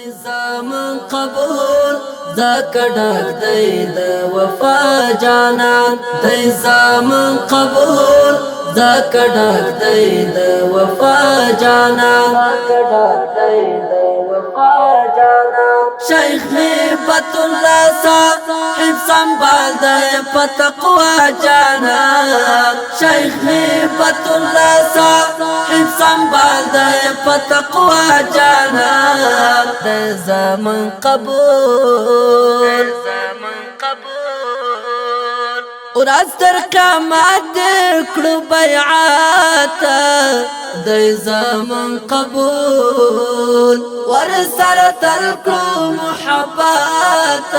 زمان قبول ذاك ډک دی د وفا جانان دی زمان قبول ذاک ډک دی د وفا جانان شیخ هیبت الله صاحب سنبال دی پتقوا جانان شیخ هیبت الله صاحب سنبال دی پتقوا جانان دی زمان قبول ورځ تر قیامت کړو بیعت دی زمان قبول ورسره تر کړو محبت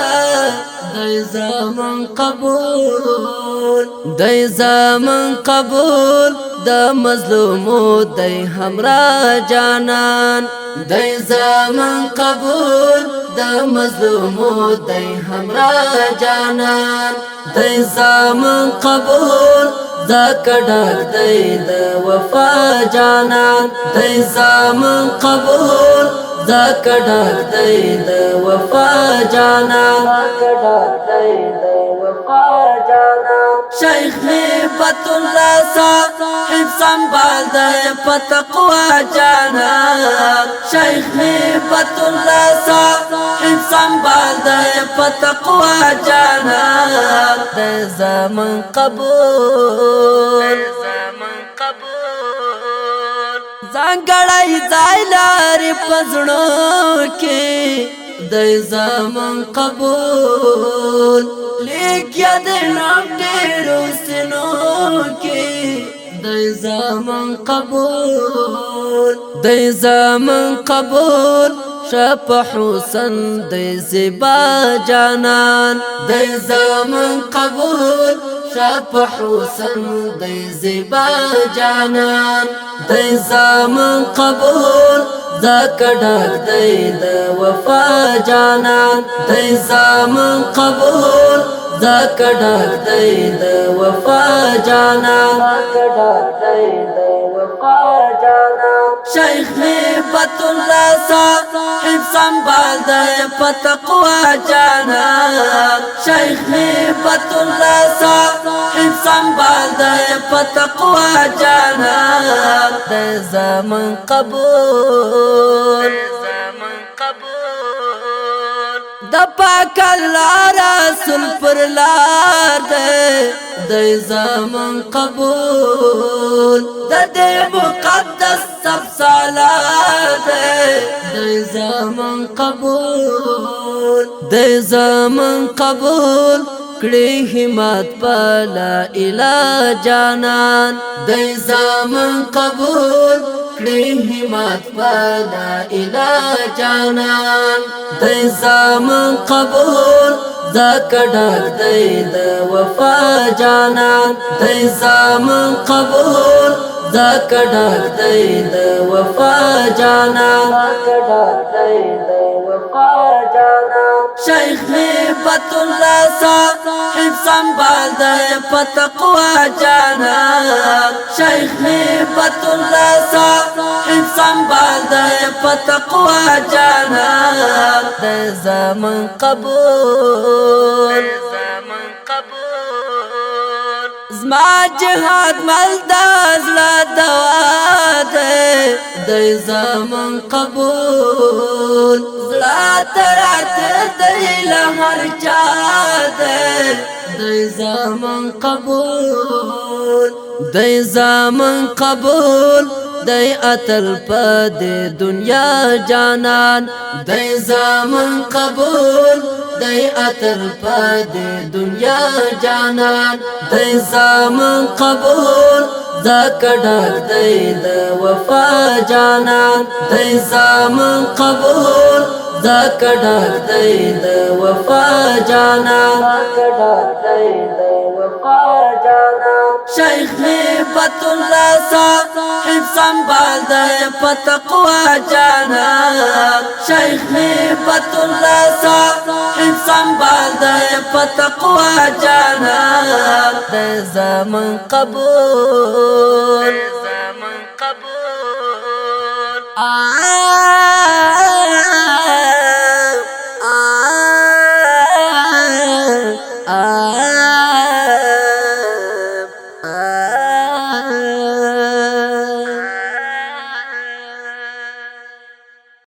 دی زمان قبول دی زمان قبول د مظلومو دی همرا جانان دی زمان قبول د مظلومو دی همرا جانان دی زمان قبول ذاک ډک دی د وفا جانان دی زمان قبول ذاک ډک دی د وفا جانان شیخ هیبت الله صاحب سنبال دی پتقوا جانان شیخ هیبت الله صاحب سنبال دی پتقوا جانان دی زمان قبول ځانګړی ځای لري په زړه کې دی زمان قبول لیکیا د نام ډېرو سینو کې دی زمان قبول دی زمان قبول شپ حسن دی زیبا جانان دی زمان قبول شپ حسن دی زیبا جانان دی زمان قبول ذاک ډک دی د وفا جانان دی زمان قبول ذاک ډک دی د وفا جانان شیخ هیبت الله صاحب سنبال دی پتقوا جانان شیخ هیبت الله صاحب سنبال دی پتقوا جانان دی زمان قبول د پاک الله رسول پر لار دی زمان قبول د دې مقدس سب صلات دی زمان قبول دی زمان قبول کړي همت په لا اله جانان دی زمان قبول کړي همت په لا اله جانان دی زمان قبول ذاک ډک دی د وفا جانان دی زمان قبول ذاک ډک دی د وفا جانان شیخ هیبت الله صاحب سنبال دی پتقوا جانان شیخ هیبت الله صاحب سنبال دی پتقوا جانان دی زمان قبول زما جهاد مل د زړه دوا دی زمان قبول زړه ترات دی له هر چا دی زمان قبول دی زمان قبول دی اتل په دنیا جانان دی زمان قبول دی اتل په دنیا جانان دی زمان قبول ذاک ډک دی د وفا جانان دی زمان قبول ذاک ډک دی د وفا جانان شیخ هیبت الله صاحب سنبال دی پتقوا جانان شیخ هیبت الله صاحب سنبال دی پتقوا جانان دی زمان قبول